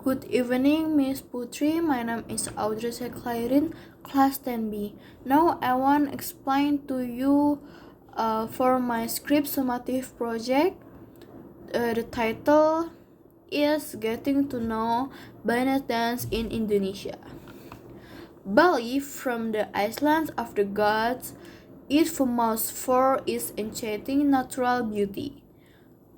Good evening, Miss Putri. My name is Audrey Clarin, Class 10B. Now I want to explain to you for my script summative project. The title is Getting to Know Balinese Dance in Indonesia. Bali, from the islands of the gods, is famous for its enchanting natural beauty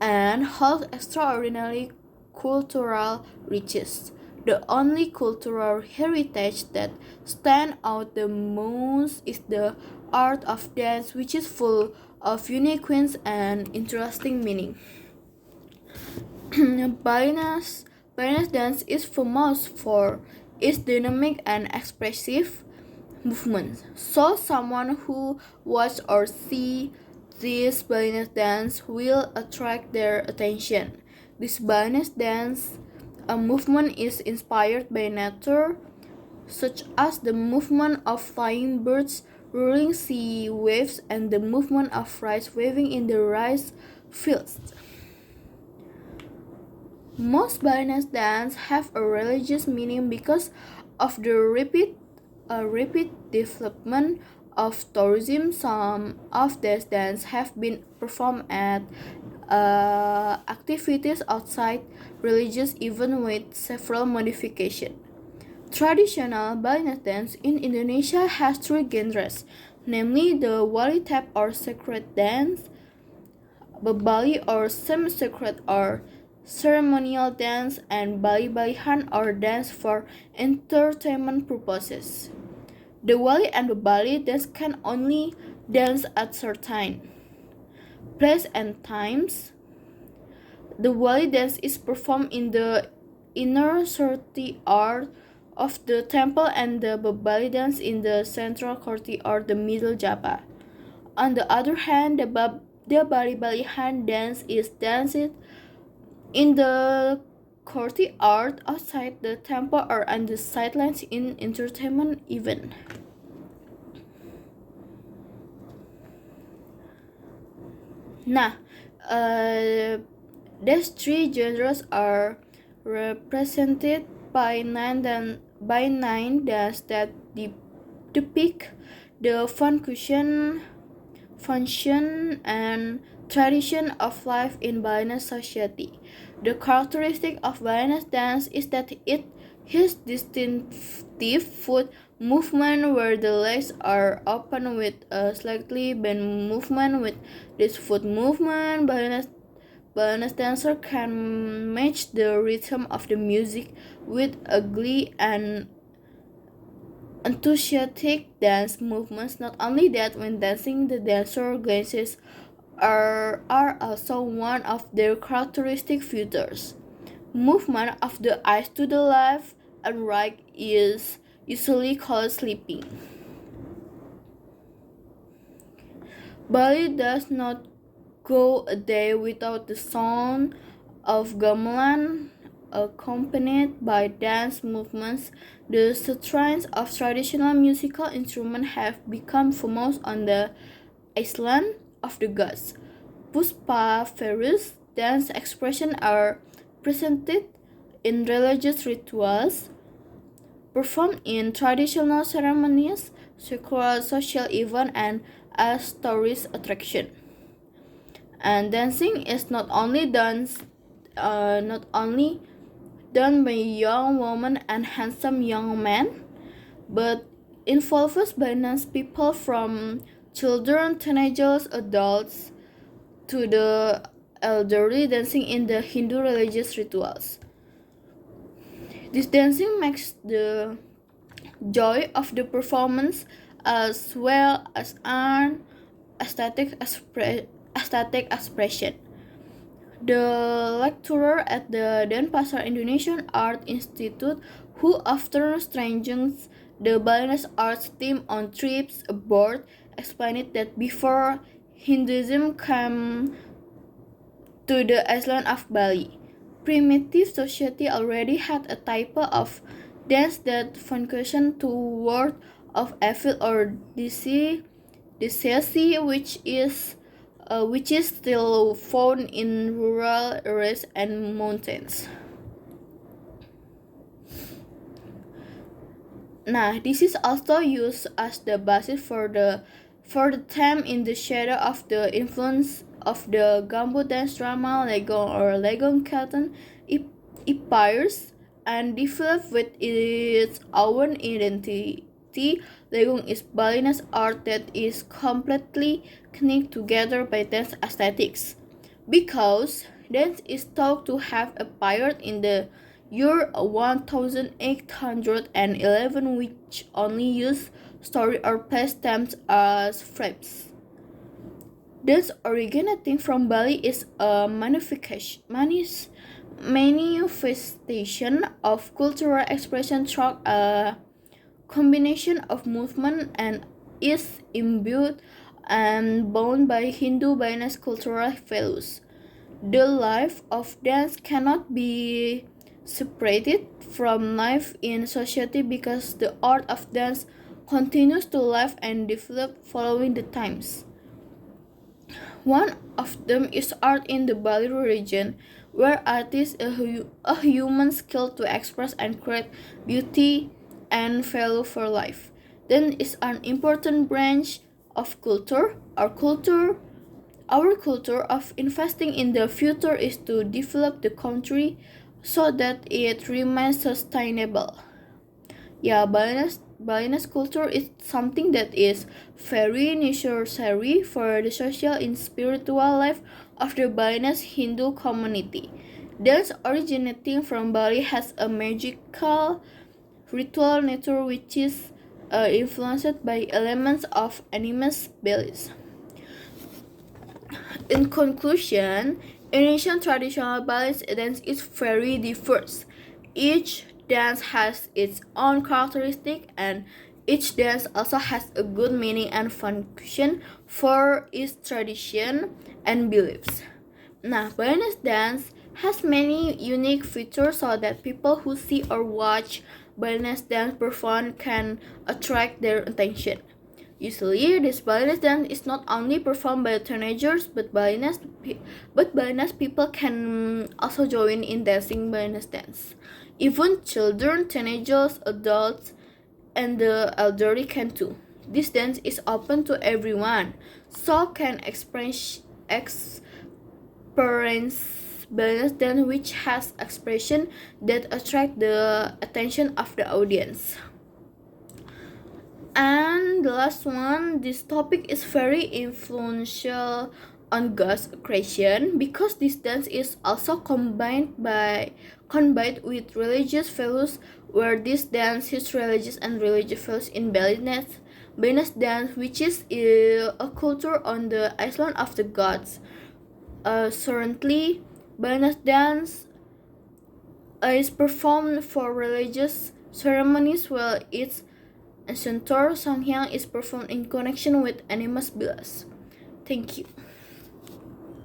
and holds extraordinary cultural riches. The only cultural heritage that stands out the most is the art of dance, which is full of unique and interesting meaning. Balinese dance is famous for its dynamic and expressive movements. So someone who watch or see this Balinese dance will attract their attention. This Balinese dance movement is inspired by nature, such as the movement of flying birds, rolling sea waves, and the movement of rice waving in the rice fields. Most Balinese dance have a religious meaning because of the rapid development of tourism. Some of these dances have been performed at activities outside religious events with several modifications. Traditional Balinese dance in Indonesia has three genres, namely the Wali tap or sacred dance, Bali or semi-sacred or ceremonial dance, and Bali-Balihan or dance for entertainment purposes. The Wali and the Bali dance can only dance at certain place and times. The Wali dance is performed in the inner courtyard of the temple and the Bali dance in the central courtyard, the middle japa. On the other hand, the Bali-Balihan dance is danced in the courtyard outside the temple or on the sidelines in entertainment event. Nah, these three genres are represented by nine dances that depict the function and tradition of life in Balinese society. The characteristic of Balinese dance is that it has distinctive foot movement where the legs are open with a slightly bent movement. With this foot movement, Balinese dancer can match the rhythm of the music with a glee and enthusiastic dance movements. Not only that, when dancing, the dancer glances are also one of their characteristic features. Movement of the eyes to the left and right is usually called sleeping. Bali does not go a day without the sound of gamelan accompanied by dance movements. The strains of traditional musical instruments have become famous on the island of the gods. Puspa Ferus dance expressions are presented in religious rituals, performed in traditional ceremonies, secular social events, and as tourist attraction. And dancing is not only done by young women and handsome young men, but involves Balinese people from children, teenagers, adults to the elderly dancing in the Hindu religious rituals. This dancing makes the joy of the performance as well as an aesthetic expression. The lecturer at the Denpasar Indonesian Art Institute, who often strengthens the Balinese arts team on trips abroad, explained that before Hinduism came to the island of Bali, primitive society already had a type of dance that functioned toward of evil or disease, which is still found in rural areas and mountains. Nah, this is also used as the basis for the theme in the shadow of the influence of the Gambo dance drama Legong or Legong Cotton Empires and developed with its own identity. Legong is Balinese art that is completely connected together by dance aesthetics. Because dance is thought to have appeared in the year 1811, which only used story or past stamps as frames. Dance originating from Bali is a manifestation of cultural expression through a combination of movement and is imbued and bound by Hindu Balinese cultural values. The life of dance cannot be separated from life in society because the art of dance continues to live and develop following the times. One of them is art in the Bali region, where art is a human skill to express and create beauty and value for life. Then is an important branch of culture. Our culture of investing in the future is to develop the country so that it remains sustainable. Yeah, Balinese culture is something that is very necessary for the social and spiritual life of the Balinese Hindu community. Dance originating from Bali has a magical ritual nature which is influenced by elements of animist beliefs. In conclusion, Indonesian traditional Balinese dance is very diverse. Each dance has its own characteristic and each dance also has a good meaning and function for its tradition and beliefs. Nah, Balinese dance has many unique features so that people who see or watch Balinese dance perform can attract their attention. Usually, this Balinese dance is not only performed by teenagers, but Balinese people can also join in dancing Balinese dance. Even children, teenagers, adults, and the elderly can too. This dance is open to everyone, so can experience Balinese dance which has expression that attract the attention of the audience. And the last one, this topic is very influential on God's creation because this dance is also combined with religious values, where this dance is religious and religious values in Balinese dance, which is a culture on the island of the gods. Currently, Balinese dance is performed for religious ceremonies, while its Centaur Sanghyang is performed in connection with animus bilas. Thank you.